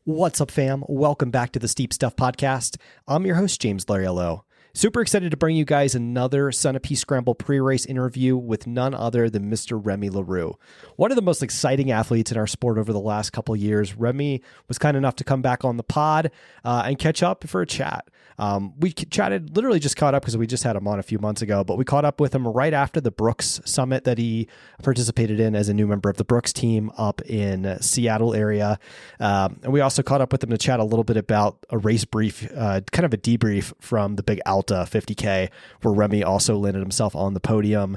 What's up, fam? Welcome back to the Steep Stuff Podcast. I'm your host, James Leroux. Super excited to bring you guys another Sunapee Scramble pre-race interview with none other than Mr. Remy Leroux. One of the most exciting athletes in our sport over the last couple of years. Remy was kind enough to come back on the pod and catch up for a chat. We chatted, literally just caught up because we just had him on a few months ago, but we caught up with him right after the Brooks Summit that he participated in as a new member of the Brooks team up in Seattle area. And we also caught up with him to chat a little bit about a race brief, kind of a debrief from the big Alta 50K, where Remy also landed himself on the podium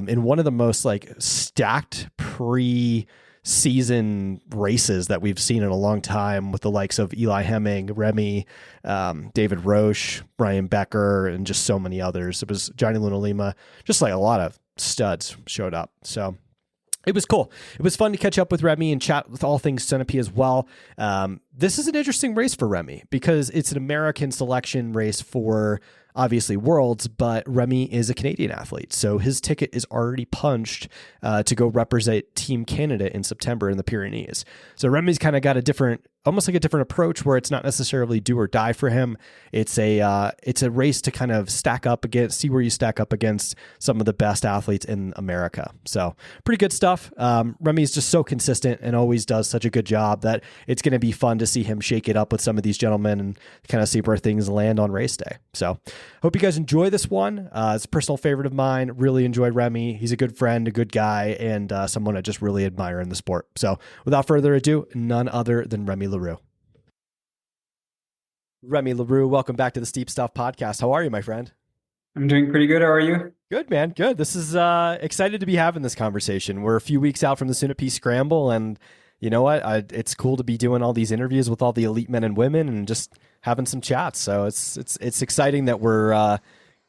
in one of the most stacked pre-season races that we've seen in a long time, with the likes of Eli Hemming, Remy, David Roche, Brian Becker, and just so many others. It was Johnny Luna Lima, just like a lot of studs showed up. So it was cool. It was fun to catch up with Remy and chat with all things Sunapee as well. This is an interesting race for Remy because it's an American selection race for obviously Worlds, but Remy is a Canadian athlete. So his ticket is already punched to go represent Team Canada in September in the Pyrenees. So Remy's kind of got almost like a different approach where it's not necessarily do or die for him. It's a race to kind of see where you stack up against some of the best athletes in America. So pretty good stuff. Remy's just so consistent and always does such a good job that it's going to be fun to see him shake it up with some of these gentlemen and kind of see where things land on race day. So hope you guys enjoy this one. It's a personal favorite of mine. Really enjoyed Remy. He's a good friend, a good guy, and someone I just really admire in the sport. So without further ado, none other than Remy Leroux. Remy Leroux, welcome back to the Steep Stuff Podcast. How are you, my friend? I'm doing pretty good. How are you? Good, man. Good. This is excited to be having this conversation. We're a few weeks out from the Sunapee Scramble, and you know what? It's cool to be doing all these interviews with all the elite men and women and just having some chats. So it's exciting that we're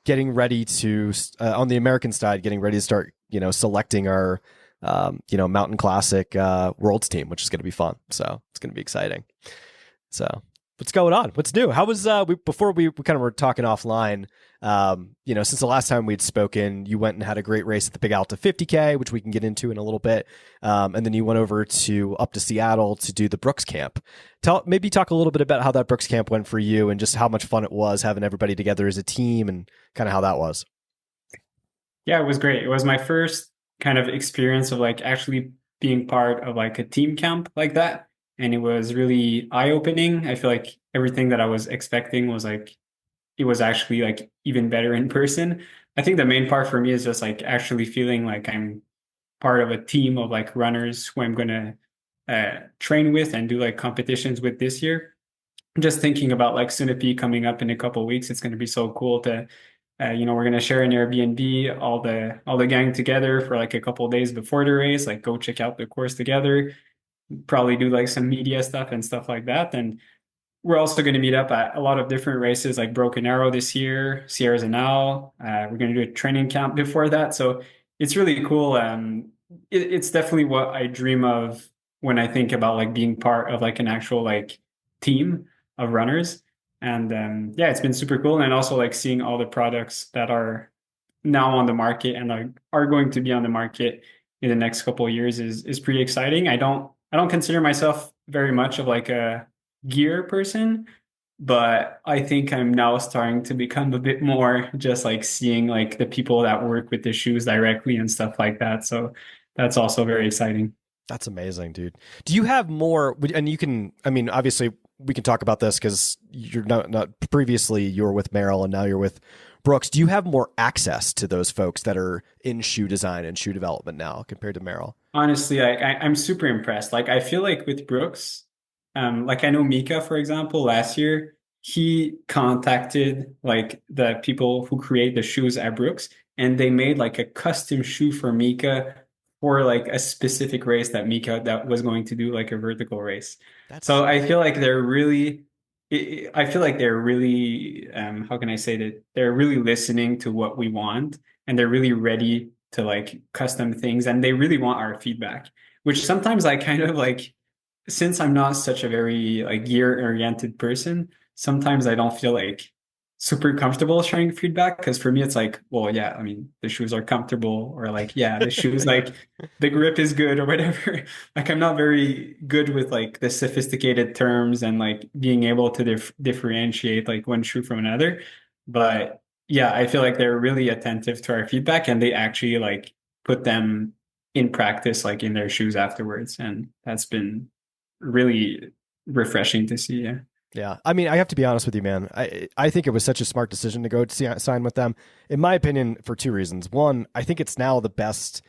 getting ready to on the American side, getting ready to start selecting our Mountain Classic Worlds team, which is going to be fun. So it's going to be exciting. So what's going on? What's new? How was before we kind of were talking offline? Since the last time we'd spoken, you went and had a great race at the Big Alta 50K, which we can get into in a little bit. And then you went over up to Seattle to do the Brooks camp. Maybe talk a little bit about how that Brooks camp went for you and just how much fun it was having everybody together as a team and kind of how that was. Yeah, it was great. It was my first kind of experience of actually being part of a team camp like that. And it was really eye-opening. I feel like everything that I was expecting was it was actually even better in person. I think the main part for me is just actually feeling like I'm part of a team of runners who I'm going to train with and do competitions with this year. Just thinking about Sunapee coming up in a couple of weeks, it's going to be so cool to, we're going to share an Airbnb, all the gang together for a couple of days before the race, go check out the course together, probably do some media stuff and stuff like that. And we're also going to meet up at a lot of different races like Broken Arrow this year, Sierra Zanal. We're going to do a training camp before that. So it's really cool. It's definitely what I dream of when I think about being part of an actual team of runners. And it's been super cool. And also seeing all the products that are now on the market and are going to be on the market in the next couple of years is pretty exciting. I don't consider myself very much of a gear person, but I think I'm now starting to become a bit more just seeing the people that work with the shoes directly and stuff like that. So that's also very exciting. That's amazing, dude. Do you have more, and obviously we can talk about this because you're not previously you were with Merrill and now you're with Brooks. Do you have more access to those folks that are in shoe design and shoe development now compared to Merrill? Honestly, I'm super impressed. I feel with Brooks, I know Mika, for example, last year, he contacted the people who create the shoes at Brooks, and they made a custom shoe for Mika for a specific race that Mika that was going to do a vertical race. So I feel they're really, how can I say that? They're really listening to what we want, and they're really ready to custom things, and they really want our feedback, which sometimes I kind of since I'm not such a very gear oriented person, sometimes I don't feel super comfortable sharing feedback because for me it's like, well, yeah, I mean the shoes are comfortable or like, yeah, the shoes like the grip is good or whatever. Like I'm not very good with like the sophisticated terms and like being able to differentiate like one shoe from another. But yeah, I feel like they're really attentive to our feedback and they actually like put them in practice like in their shoes afterwards. And that's been really refreshing to see. Yeah. Yeah, I mean, I have to be honest with you, man. I think it was such a smart decision to go to sign with them, in my opinion, for two reasons. One, I think it's now the best.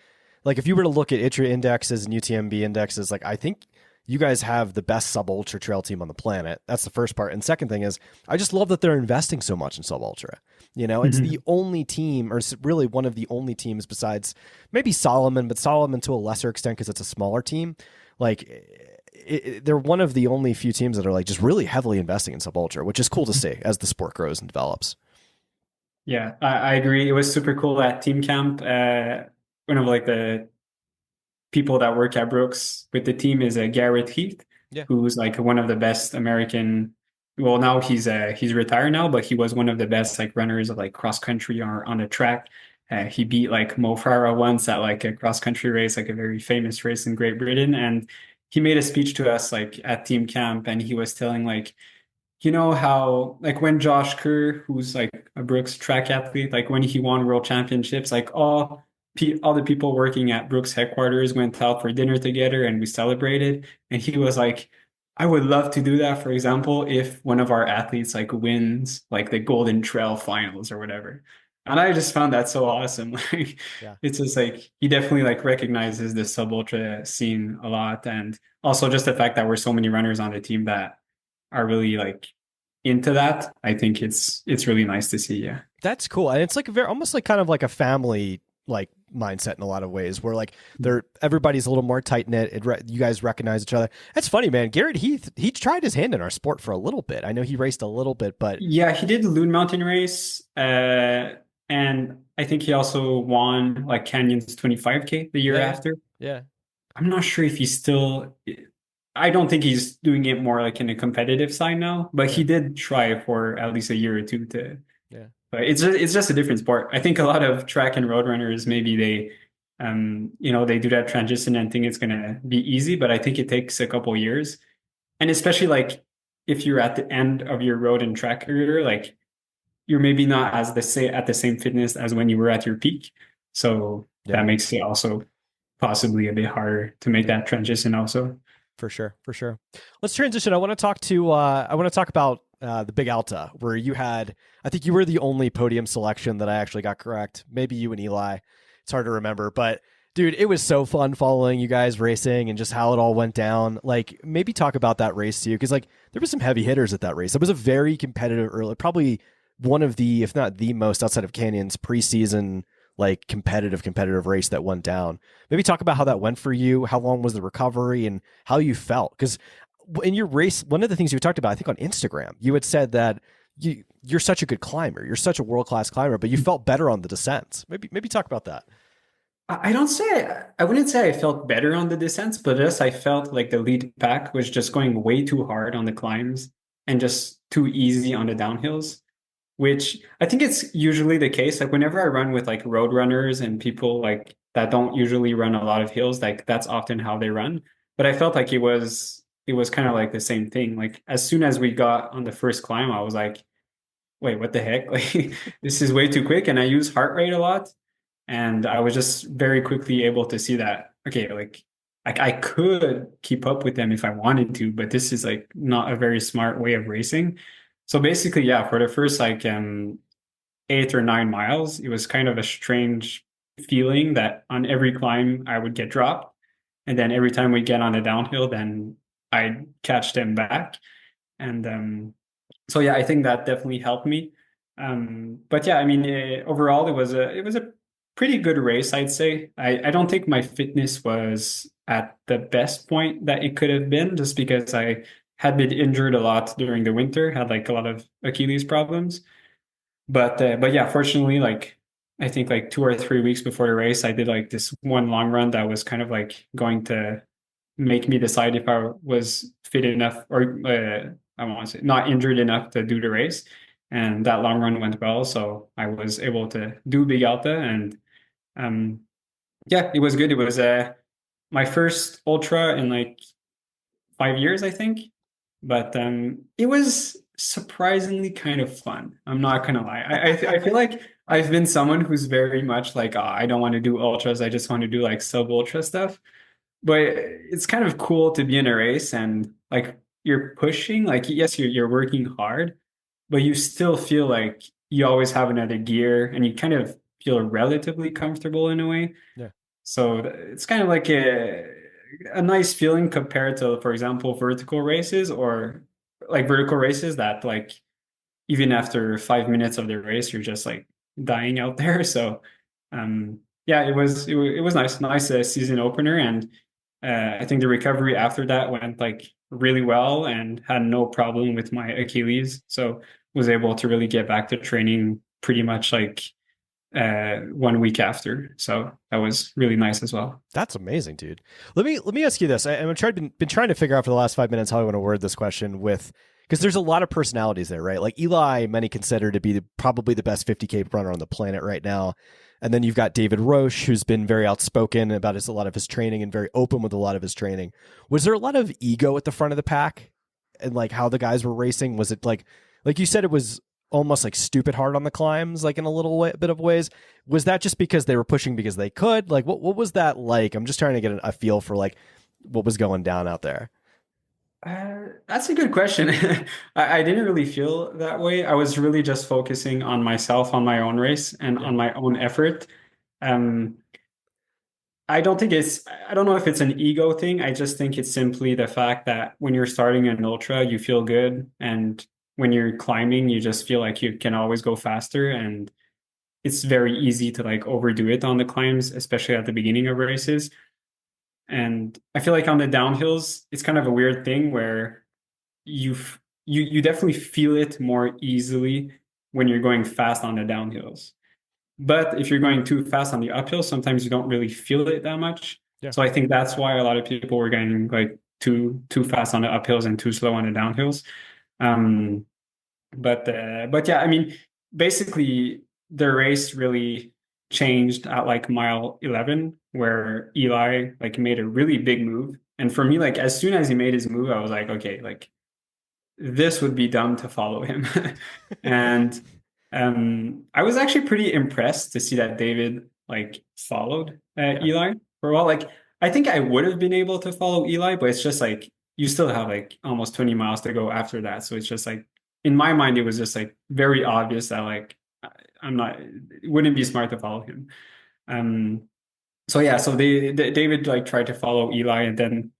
Like, if you were to look at ITRA indexes and UTMB indexes, like I think you guys have the best sub ultra trail team on the planet. That's the first part. And second thing is, I just love that they're investing so much in sub ultra. You know, it's the only team, or it's really one of the only teams besides maybe Solomon, but Solomon to a lesser extent because it's a smaller team. Like they're one of the only few teams that are like just really heavily investing in sub ultra, which is cool to see as the sport grows and develops. Yeah, I agree. It was super cool at team camp. One of like the people that work at Brooks with the team is Garrett Heath, Yeah. who's like one of the best American. Well, now he's retired now, but he was one of the best like runners of like cross country or on the track. He beat like Mo Farah once at like a cross country race, like a very famous race in Great Britain, and he made a speech to us like at team camp, and he was telling like, you know how like when Josh Kerr, who's like a Brooks track athlete, like when he won world championships, like all the people working at Brooks headquarters went out for dinner together and we celebrated. And he was like, I would love to do that, for example, if one of our athletes like wins like the Golden Trail finals or whatever. And I just found that so awesome. Like Yeah. it's just like he definitely like recognizes the sub ultra scene a lot. And also just the fact that we're so many runners on the team that are really like into that. I think it's really nice to see. Yeah. That's cool. And it's like a very almost like kind of like a family like mindset in a lot of ways where like everybody's a little more tight knit. You guys recognize each other. That's funny, man. Garrett Heath, he tried his hand in our sport for a little bit. I know he raced a little bit, but Yeah, he did the Loon Mountain race. And I think he also won like Canyon's 25K the year yeah, after. yeah, I'm not sure if he's still, I don't think he's doing it more like in a competitive side now, but yeah, he did try for at least a year or two to, yeah. but it's just a different sport. I think a lot of track and road runners, maybe they, they do that transition and think it's going to be easy, but I think it takes a couple years. And especially like if you're at the end of your road and track career, like you're maybe not as at the same fitness as when you were at your peak. So Yeah. that makes it also possibly a bit harder to make that transition also. For sure, for sure. Let's transition. I want to talk about the Big Alta, where you had, I think you were the only podium selection that I actually got correct. Maybe you and Eli. It's hard to remember, but dude, it was so fun following you guys racing and just how it all went down. Like, maybe talk about that race too, because like there was some heavy hitters at that race. It was a very competitive early, probably one of the, if not the most outside of Canyon's preseason like competitive race that went down. Maybe talk about how that went for you, how long was the recovery, and how you felt. Because in your race, one of the things you talked about, I think on Instagram, you had said that you're such a good climber, you're such a world-class climber, but you felt better on the descents. Maybe talk about that. I wouldn't say I felt better on the descents, but just I felt like the lead pack was just going way too hard on the climbs and just too easy on the downhills, which I think it's usually the case. Like whenever I run with like road runners and people like that don't usually run a lot of hills, like that's often how they run. But I felt like it was kind of like the same thing. Like as soon as we got on the first climb, I was like, wait, what the heck? Like this is way too quick. And I use heart rate a lot. And I was just very quickly able to see that, okay, like I could keep up with them if I wanted to, but this is like not a very smart way of racing. So basically, yeah, for the first like 8 or 9 miles, it was kind of a strange feeling that on every climb I would get dropped. And then every time we get on a downhill, then I'd catch them back. And so yeah, I think that definitely helped me. But yeah, I mean, overall, it was a pretty good race, I'd say. I don't think my fitness was at the best point that it could have been, just because I had been injured a lot during the winter, had like a lot of Achilles problems. But yeah, fortunately, like I think like 2 or 3 weeks before the race, I did like this one long run that was kind of like going to make me decide if I was fit enough or I want to say not injured enough to do the race. and that long run went well. So I was able to do Big Alta, and um, yeah, it was good. It was my first ultra in like 5 years, I think. But it was surprisingly kind of fun. I'm not gonna lie. I feel like I've been someone who's very much like, oh, I don't want to do ultras. I just want to do like sub ultra stuff. But it's kind of cool to be in a race and like you're pushing. Like yes, you're working hard, but you still feel like you always have another gear, and you kind of feel relatively comfortable in a way. Yeah. So it's kind of like a nice feeling compared to, for example, vertical races or like vertical races that like even after 5 minutes of the race, you're just like dying out there. So yeah, it was nice season opener, and I think the recovery after that went like really well and had no problem with my Achilles. So was able to really get back to training pretty much like 1 week after. So that was really nice as well. That's amazing, dude. Let me ask you this. I'm been trying to figure out for the last 5 minutes how I want to word this question with, because there's a lot of personalities there, right? Like Eli, many consider to be probably the best 50K runner on the planet right now. And then you've got David Roche, who's been very outspoken about a lot of his training and very open with a lot of his training. Was there a lot of ego at the front of the pack and like how the guys were racing? Was it like you said, it was almost like stupid hard on the climbs, like in a bit of ways? Was that just because they were pushing because they could? Like, what was that like? I'm just trying to get a feel for like what was going down out there. That's a good question. I didn't really feel that way. I was really just focusing on myself, on my own race, and Yeah. on my own effort. Um, I don't know if it's an ego thing. I just think it's simply the fact that when you're starting an ultra, you feel good. And when you're climbing, you just feel like you can always go faster. And it's very easy to like overdo it on the climbs, especially at the beginning of races. And I feel like on the downhills, it's kind of a weird thing where you you definitely feel it more easily when you're going fast on the downhills. But if you're going too fast on the uphill, sometimes you don't really feel it that much. Yeah. So I think that's why a lot of people were getting like too fast on the uphills and too slow on the downhills. Um, but yeah, I mean, basically the race really changed at like mile 11, where Eli like made a really big move. And for me, like as soon as he made his move, I was like, okay, like this would be dumb to follow him. And I was actually pretty impressed to see that David like followed Yeah. Eli for a while. Like I think I would have been able to follow Eli, but it's just like you still have like almost 20 miles to go after that. So it's just like in my mind, it was just like very obvious that like I'm not, it wouldn't be smart to follow him. Um, so yeah, so David like tried to follow Eli, and then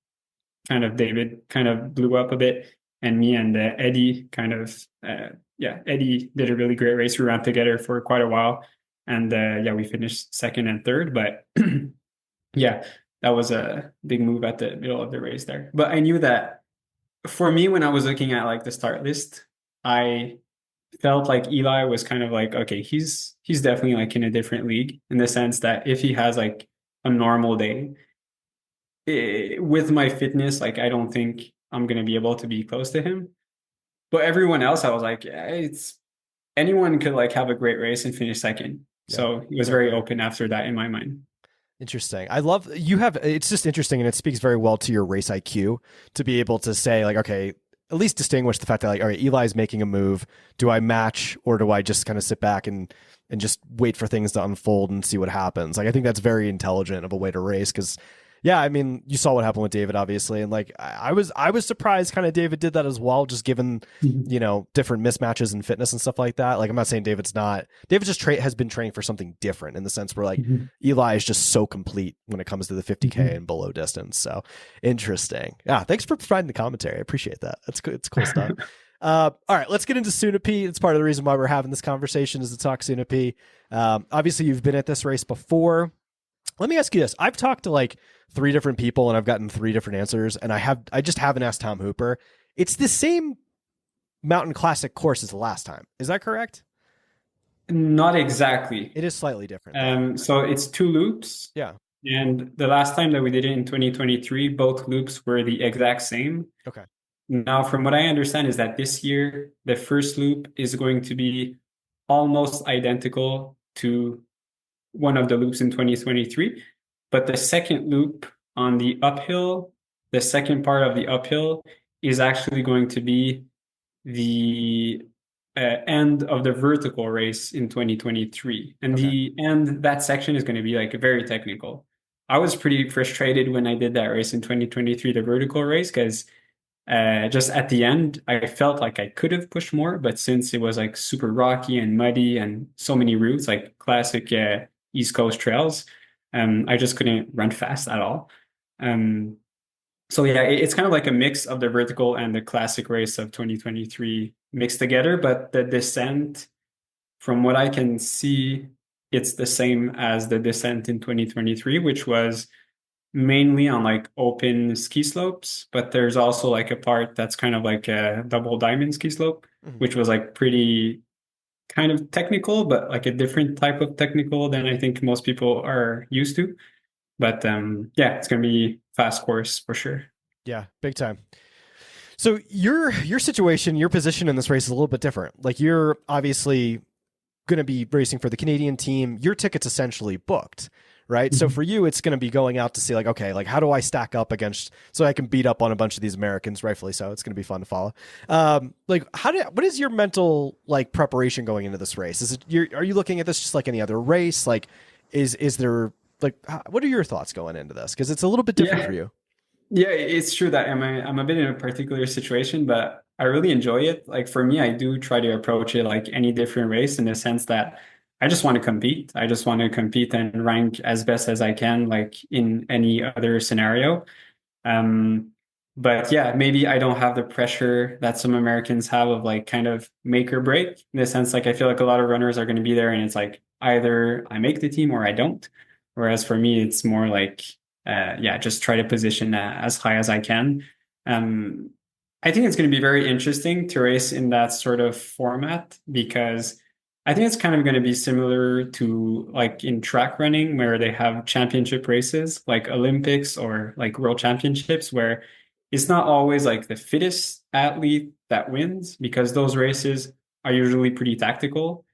kind of David kind of blew up a bit, and me and Eddie kind of yeah, Eddie did a really great race. We ran together for quite a while, and yeah, we finished second and third. But yeah, that was a big move at the middle of the race there. But I knew that for me, when I was looking at like the start list, I felt like Eli was kind of like, okay, he's definitely like in a different league, in the sense that if he has like a normal day, with my fitness, like I don't think I'm gonna be able to be close to him. But everyone else, I was like, yeah, it's anyone could like have a great race and finish second. Yeah. So he was very open after that in my mind. Interesting. I love you have, it's just interesting, and it speaks very well to your race IQ to be able to say like, okay, at least distinguish the fact that like, all right, Eli's making a move. Do I match, or do I just kind of sit back and just wait for things to unfold and see what happens? Like, I think that's very intelligent of a way to race, because yeah, I mean, you saw what happened with David, obviously, and like I was surprised kind of David did that as well, just given different mismatches in fitness and stuff like that. Like, I'm not saying David just has been training for something different, in the sense where like Eli is just so complete when it comes to the 50K and below distance. So interesting. Yeah, thanks for providing the commentary. I appreciate that. That's good. It's cool stuff. All right, let's get into Sunapee. It's part of the reason why we're having this conversation, is to talk Sunapee. Obviously, you've been at this race before. Let me ask you this. I've talked to like 3 different people and I've gotten 3 different answers, and I just haven't asked Tom Hooper. It's the same Mountain Classic course as the last time. Is that correct? Not exactly. It is slightly different. So it's 2 loops. Yeah. And the last time that we did it in 2023, both loops were the exact same. Okay. Now, from what I understand, is that this year the first loop is going to be almost identical to one of the loops in 2023, but the second loop on the uphill, the second part of the uphill is actually going to be the end of the vertical race in 2023. And Okay. the end, that section is going to be like very technical. I was pretty frustrated when I did that race in 2023, the vertical race, because just at the end, I felt like I could have pushed more, but since it was like super rocky and muddy and so many routes, like classic East Coast trails, I just couldn't run fast at all. Um, so yeah, it's kind of like a mix of the vertical and the classic race of 2023 mixed together, but the descent, from what I can see, it's the same as the descent in 2023, which was mainly on like open ski slopes, but there's also like a part that's kind of like a double diamond ski slope, Mhm. which was like pretty kind of technical, but like a different type of technical than I think most people are used to. But yeah, it's gonna be fast course for sure. Yeah, big time. So your situation, your position in this race is a little bit different. Like you're obviously going to be racing for the Canadian team. Your ticket's essentially booked, right? So Mhm. for you, it's going to be going out to see like, okay, like how do I stack up against so I can beat up on a bunch of these Americans, rightfully so. It's going to be fun to follow. Like what is your mental like preparation going into this race? Are you looking at this just like any other race? Like, is there like what are your thoughts going into this? Because it's a little bit different for Yeah, you. yeah, it's true that I'm a bit in a particular situation, but I really enjoy it. Like for me, I do try to approach it like any different race in the sense that I just want to compete. I just want to compete and rank as best as I can, like in any other scenario. Um, but yeah, maybe I don't have the pressure that some Americans have of like kind of make or break in the sense like I feel like a lot of runners are going to be there and it's like either I make the team or I don't. Whereas for me, it's more like yeah, just try to position as high as I can. Um, I think it's going to be very interesting to race in that sort of format because I think it's kind of going to be similar to like in track running where they have championship races like Olympics or like world championships where it's not always like the fittest athlete that wins because those races are usually pretty tactical.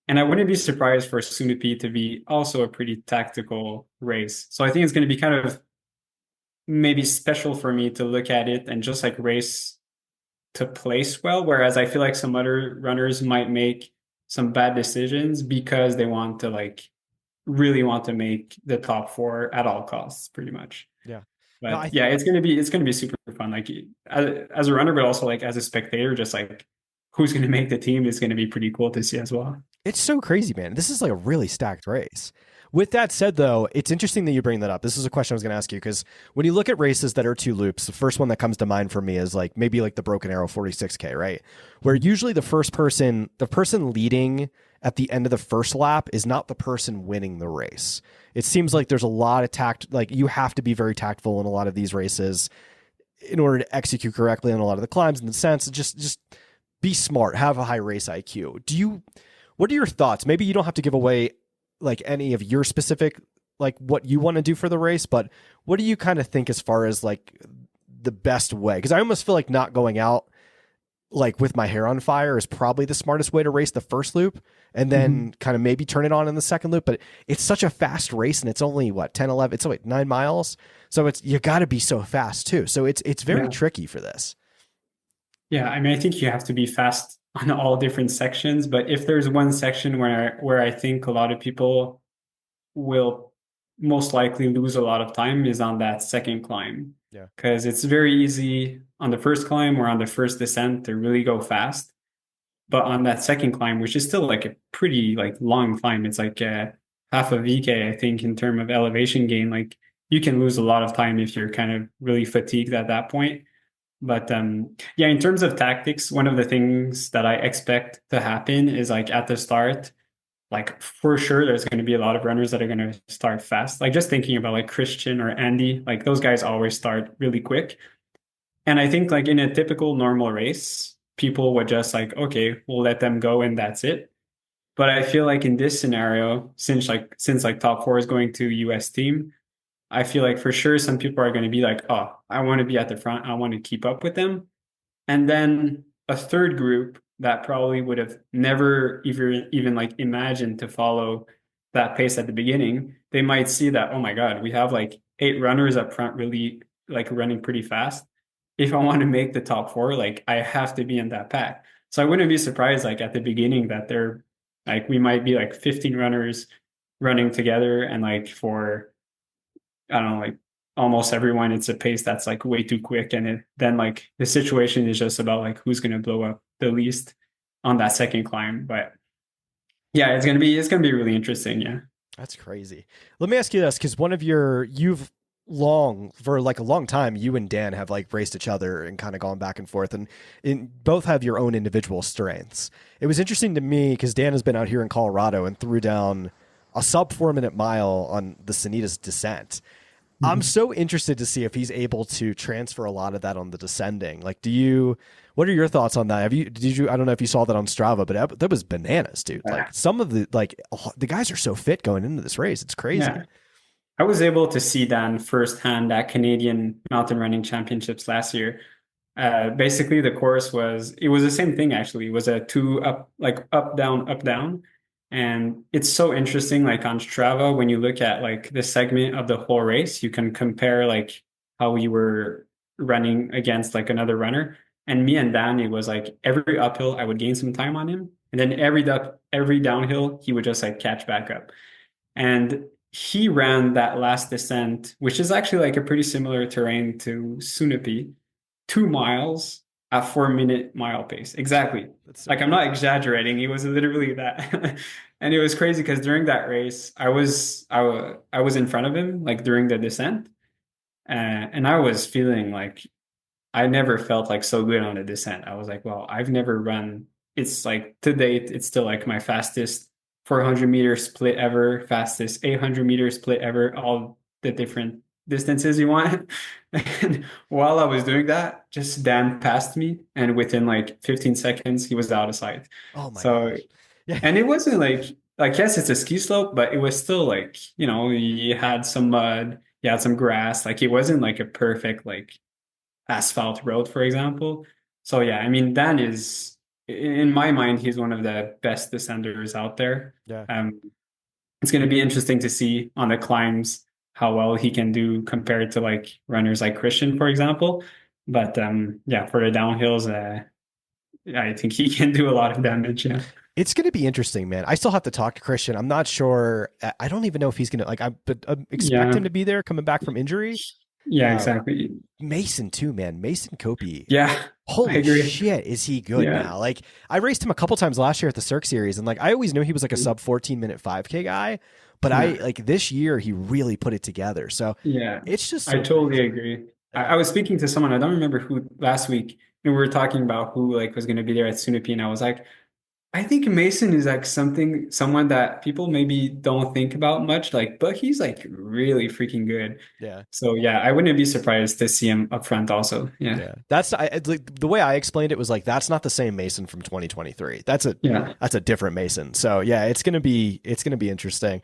And I wouldn't be surprised for Sunapee to be also a pretty tactical race. So I think it's going to be kind of maybe special for me to look at it and just like race to place well, whereas I feel like some other runners might make some bad decisions because they want to like really want to make the top four at all costs, pretty much. Yeah. No, But yeah, it's gonna be super fun. Like as a runner, but also like as a spectator, just like who's gonna make the team is gonna be pretty cool to see as well. it's so crazy, man. This is like a really stacked race. With that said, though, it's interesting that you bring that up. This is a question I was going to ask you because when you look at races that are two loops, the first one that comes to mind for me is like maybe like the Broken Arrow 46K, right? Where usually the person leading at the end of the first lap is not the person winning the race. It seems like there's a lot of tact, like you have to be very tactful in a lot of these races in order to execute correctly on a lot of the climbs and the descents. Just be smart, have a high race IQ. What are your thoughts? Maybe you don't have to give away like any of your specific like what you want to do for the race, but what do you kind of think as far as like the best way? Because I almost feel like not going out like with my hair on fire is probably the smartest way to race the first loop and Mhm. then kind of maybe turn it on in the second loop. But it's such a fast race and it's only what 10, 11, it's only 9 miles. So it's, you got to be so fast too. So it's very Yeah. tricky for this. Yeah, I mean, I think you have to be fast on all different sections, but if there's one section where I think a lot of people will most likely lose a lot of time is on that second climb Yeah. because it's very easy on the first climb or on the first descent to really go fast. But on that second climb, which is still like a pretty like long climb, it's like half a VK, I think, in terms of elevation gain. Like you can lose a lot of time if you're kind of really fatigued at that point. But yeah, in terms of tactics, one of the things that I expect to happen is like at the start, like for sure there's going to be a lot of runners that are going to start fast. Like just thinking about like Christian or Andy, like those guys always start really quick. And I think like in a typical normal race, people would just like, okay, we'll let them go and that's it. But I feel like in this scenario, since like top four is going to US team, I feel like for sure some people are going to be like, oh, I want to be at the front. I want to keep up with them. And then a third group that probably would have never even like imagined to follow that pace at the beginning, they might see that, oh my God, we have like 8 runners up front really like running pretty fast. If I want to make the top four, like I have to be in that pack. So I wouldn't be surprised like at the beginning that they're like we might be like 15 runners running together and like for I don't know, like almost everyone, it's a pace that's like way too quick. And then like the situation is just about like who's going to blow up the least on that second climb. But yeah, it's gonna be really interesting. Yeah. That's crazy. Let me ask you this, because you've long for like a long time, you and Dan have like raced each other and kind of gone back and forth, and both have your own individual strengths. It was interesting to me because Dan has been out here in Colorado and threw down a sub 4 minute mile on the Sanitas descent. I'm Mhm. so interested to see if he's able to transfer a lot of that on the descending. Like, what are your thoughts on that? I don't know if you saw that on Strava, but that was bananas, dude. Yeah. Like some of the guys are so fit going into this race. It's crazy. Yeah. I was able to see Dan firsthand at Canadian Mountain Running Championships last year. Basically, the course it was the same thing actually. It was a two up, like up, down. And it's so interesting, like on Strava, when you look at like the segment of the whole race, you can compare like how you were running against like another runner. And me and Dan, it was like every uphill, I would gain some time on him. And then every downhill, he would just like catch back up. And he ran that last descent, which is actually like a pretty similar terrain to Sunapee, 2 miles at 4 minute mile pace. Exactly. That's so Like I'm not exaggerating. It was literally that. And it was crazy because during that race, I was in front of him like during the descent, and I was feeling like I never felt like so good on a descent. I was like, well, I've never run. It's like to date, it's still like my fastest 400-meter split ever, fastest 800-meter split ever, all the different distances you want. And while I was doing that, just Dan passed me, and within like 15 seconds, he was out of sight. oh my So, gosh. Yeah. and it wasn't like yes, it's a ski slope, but it was still like, you had some mud, you had some grass. Like it wasn't like a perfect like asphalt road, for example. So yeah, I mean, Dan is, in my mind, he's one of the best descenders out there. Yeah. Um, it's going to be interesting to see on the climbs how well he can do compared to like runners like Christian, for example. But yeah, for the downhills, I think he can do a lot of damage. Yeah. It's going to be interesting, man. I still have to talk to Christian. I'm not sure. I don't even know if he's going to I expect Yeah. him to be there coming back from injury. Yeah, Uh, exactly. Mason too, man. Mason Copey. Yeah, I Holy agree. shit, is he good Yeah. now? Like I raced him a couple times last year at the Cirque Series, and like I always knew he was like a sub 14 minute 5K guy, but I Yeah. like this year he really put it together. So Yeah, it's just I so totally crazy. agree. Yeah. I was speaking to someone, I don't remember who last week, and we were talking about who like was going to be there at Sunapee, and I was like, I think Mason is like someone that people maybe don't think about much, like, but he's like really freaking good. Yeah. So yeah, I wouldn't be surprised to see him up front also. Yeah. Yeah. Like, the way I explained it was like that's not the same Mason from 2023. Yeah. That's a different Mason. So yeah, it's gonna be interesting.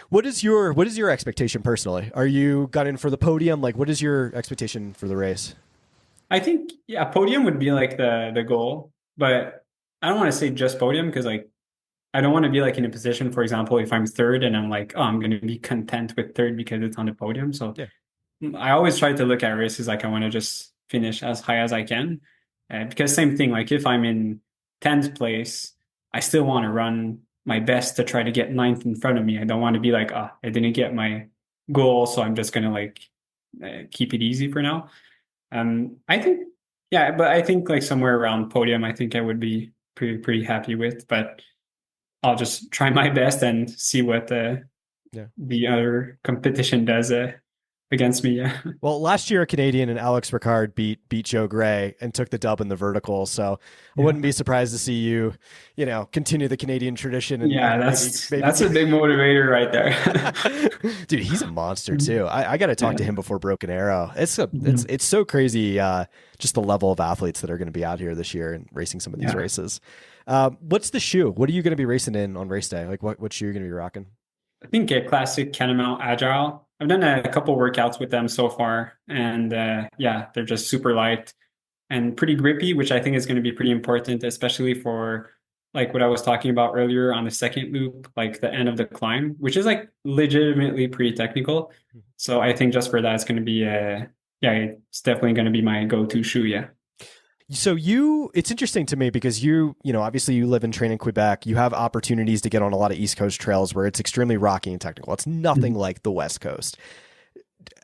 What is your expectation personally? Are you gunning for the podium? Like what is your expectation for the race? I think yeah, podium would be like the goal, but I don't want to say just podium because like I don't want to be like in a position, for example, if I'm third and I'm like, oh, I'm going to be content with third because it's on the podium. So Yeah. I always try to look at races like I want to just finish as high as I can. Because same thing, like if I'm in 10th place, I still want to run my best to try to get ninth in front of me. I don't want to be like, ah, I didn't get my goal, so I'm just going to like keep it easy for now. I think, yeah, but I think like somewhere around podium, I think I would be pretty happy with. But I'll just try my best and see what Yeah. the other competition does against me. Yeah. Well, last year a Canadian and Alex Ricard beat Joe Gray and took the dub in the vertical. So I Yeah. wouldn't be surprised to see you, continue the Canadian tradition and Yeah, maybe that's a big motivator right there. dude, he's a monster too. I got to talk Yeah. to him before Broken Arrow. It's Mhm. it's so crazy. Just the level of athletes that are going to be out here this year and racing some of these Yeah. races. What's the shoe? What are you going to be racing in on race day? Like what shoe are you going to be rocking? I think a classic Catamount Agile. I've done a couple workouts with them so far, and yeah, they're just super light. and pretty grippy, which I think is going to be pretty important, especially for like what I was talking about earlier on the second loop, like the end of the climb, which is like legitimately pretty technical. So I think just for that, it's going to be yeah, it's definitely going to be my go-to shoe. Yeah. So it's interesting to me because obviously you live and train in Quebec. You have opportunities to get on a lot of East Coast trails where it's extremely rocky and technical. It's nothing like the West Coast.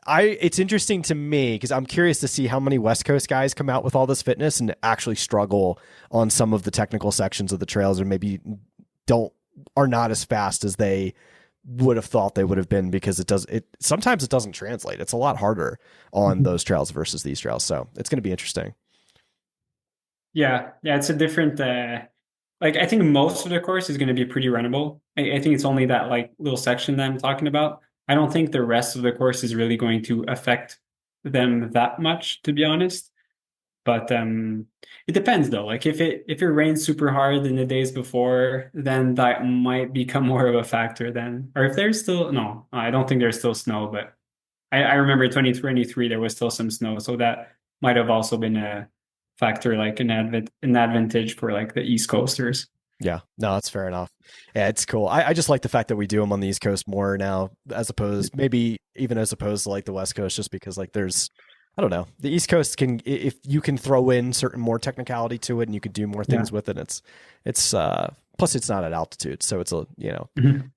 It's interesting to me because I'm curious to see how many West Coast guys come out with all this fitness and actually struggle on some of the technical sections of the trails, or maybe are not as fast as they would have thought they would have been, because sometimes it doesn't translate. It's a lot harder on those trails versus these trails. So it's going to be interesting. Yeah, yeah, it's a different. Like I think most of the course is going to be pretty runnable. I think it's only that like little section that I'm talking about. I don't think the rest of the course is really going to affect them that much, to be honest. But it depends though. Like if it rains super hard in the days before, then that might become more of a factor then. Or if there's still no, I don't think there's still snow, but I remember 2023 there was still some snow, so that might have also been a factor, like an advantage for like the East Coasters. Yeah, no, that's fair enough. Yeah, it's cool. I just like the fact that we do them on the East Coast more now, as opposed to like the West Coast, just because like I don't know, the East Coast if you can throw in certain more technicality to it and you can do more things with it. It's plus it's not at altitude, so it's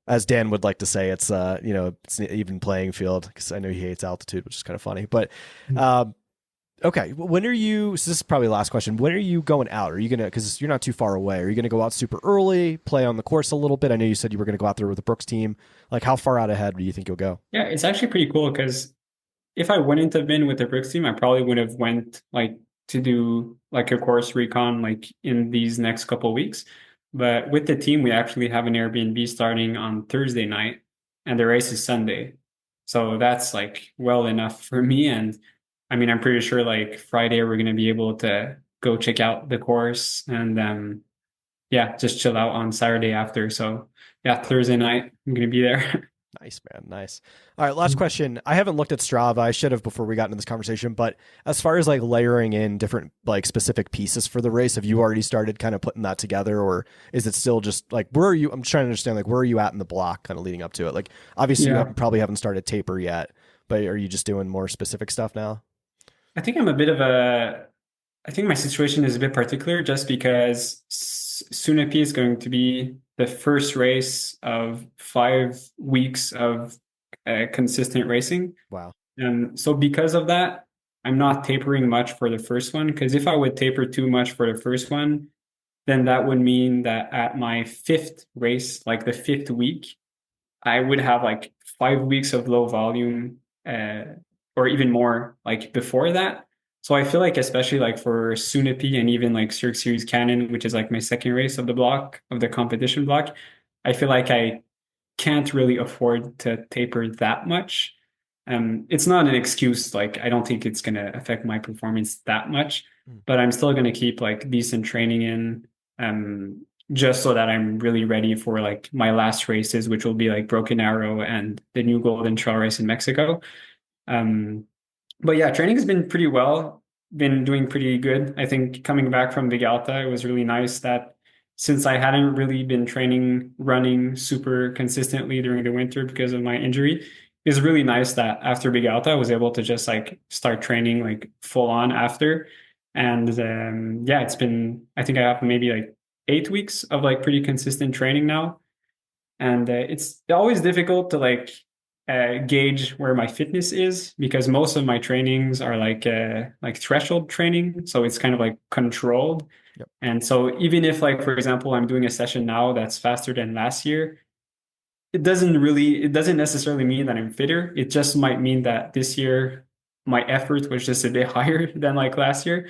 as Dan would like to say, it's it's an even playing field, because I know he hates altitude, which is kind of funny. But okay, when are you? So this is probably the last question. When are you going out? Are you gonna? Because you're not too far away. Are you gonna go out super early, play on the course a little bit? I know you said you were gonna go out there with the Brooks team. Like, how far out ahead do you think you'll go? Yeah, it's actually pretty cool because if I wouldn't have been with the Brooks team, I probably would have went like to do like a course recon like in these next couple of weeks. But with the team, we actually have an Airbnb starting on Thursday night, and the race is Sunday. So that's like well enough for me. And I mean, I'm pretty sure like Friday we're going to be able to go check out the course and yeah, just chill out on Saturday after. So yeah, Thursday night I'm going to be there. Nice, man. Nice. All right. Last question. I haven't looked at Strava. I should have before we got into this conversation, but as far as like layering in different like specific pieces for the race, have you already started kind of putting that together, or is it still just like, where are you? I'm trying to understand, like, where are you at in the block kind of leading up to it? Like, obviously probably haven't started taper yet, but are you just doing more specific stuff now? I think I think my situation is a bit particular just because Sunapee is going to be the first race of 5 weeks of consistent racing. Wow. And so because of that, I'm not tapering much for the first one, because if I would taper too much for the first one, then that would mean that at my fifth race, like the fifth week, I would have like 5 weeks of low volume, or even more like before that. So I feel like especially like for Sunapee and even like Cirque Series Canon, which is like my second race of the block, of the competition block, I feel like I can't really afford to taper that much. It's not an excuse. Like I don't think it's going to affect my performance that much, but I'm still going to keep like decent training in, just so that I'm really ready for like my last races, which will be like Broken Arrow and the new Golden Trail race in Mexico. Um, but yeah, training has been pretty well, been doing pretty good. I think coming back from Big Alta, it was really nice that since I hadn't really been training running super consistently during the winter because of my injury, it's really nice that after Big Alta, I was able to just like start training like full on after. And yeah, I think I have maybe like 8 weeks of like pretty consistent training now. And it's always difficult to gauge where my fitness is, because most of my trainings are like threshold training, so it's kind of like controlled. Yep. And so even if like for example I'm doing a session now that's faster than last year, it doesn't necessarily mean that I'm fitter. It just might mean that this year my effort was just a bit higher than like last year.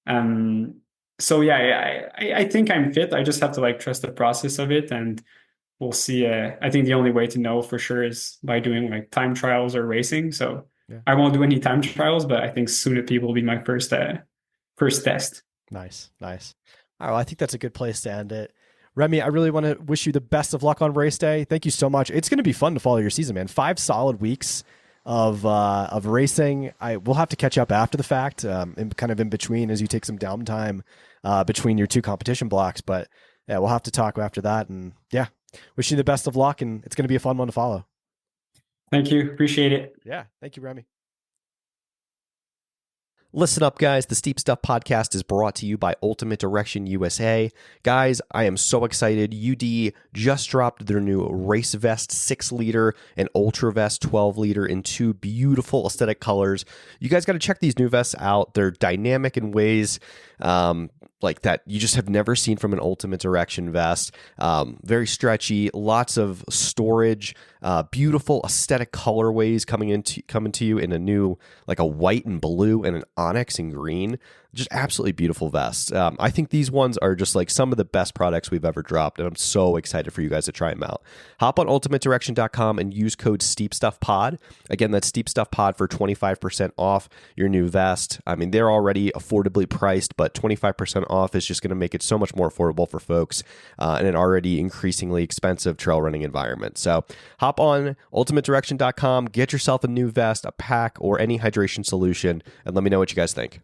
Um, so yeah, I think I'm fit. I just have to like trust the process of it, and we'll see. I think the only way to know for sure is by doing like time trials or racing. So Yeah. I won't do any time trials, but I think Sunapee will be my first test. Nice. Nice. All right. Well, I think that's a good place to end it. Remy, I really want to wish you the best of luck on race day. Thank you so much. It's going to be fun to follow your season, man. 5 solid weeks. of racing. We'll have to catch up after the fact, kind of in between as you take some downtime between your two competition blocks. But yeah, we'll have to talk after that. And yeah, wish you the best of luck, and it's going to be a fun one to follow. Thank you. Appreciate it. Yeah. Thank you, Remy. Listen up, guys. The Steep Stuff podcast is brought to you by Ultimate Direction USA. Guys, I am so excited. UD just dropped their new Race Vest 6-liter and Ultra Vest 12-liter in two beautiful aesthetic colors. You guys got to check these new vests out. They're dynamic in ways like that you just have never seen from an Ultimate Direction vest. Very stretchy, lots of storage, beautiful aesthetic colorways coming to you in a new, like a white and blue and an onyx and green. Just absolutely beautiful vests. I think these ones are just like some of the best products we've ever dropped, and I'm so excited for you guys to try them out. Hop on ultimatedirection.com and use code SteepStuffPod. Again, that's SteepStuffPod for 25% off your new vest. I mean, they're already affordably priced, but 25% off is just going to make it so much more affordable for folks in an already increasingly expensive trail running environment. So hop on ultimatedirection.com, get yourself a new vest, a pack, or any hydration solution, and let me know what you guys think.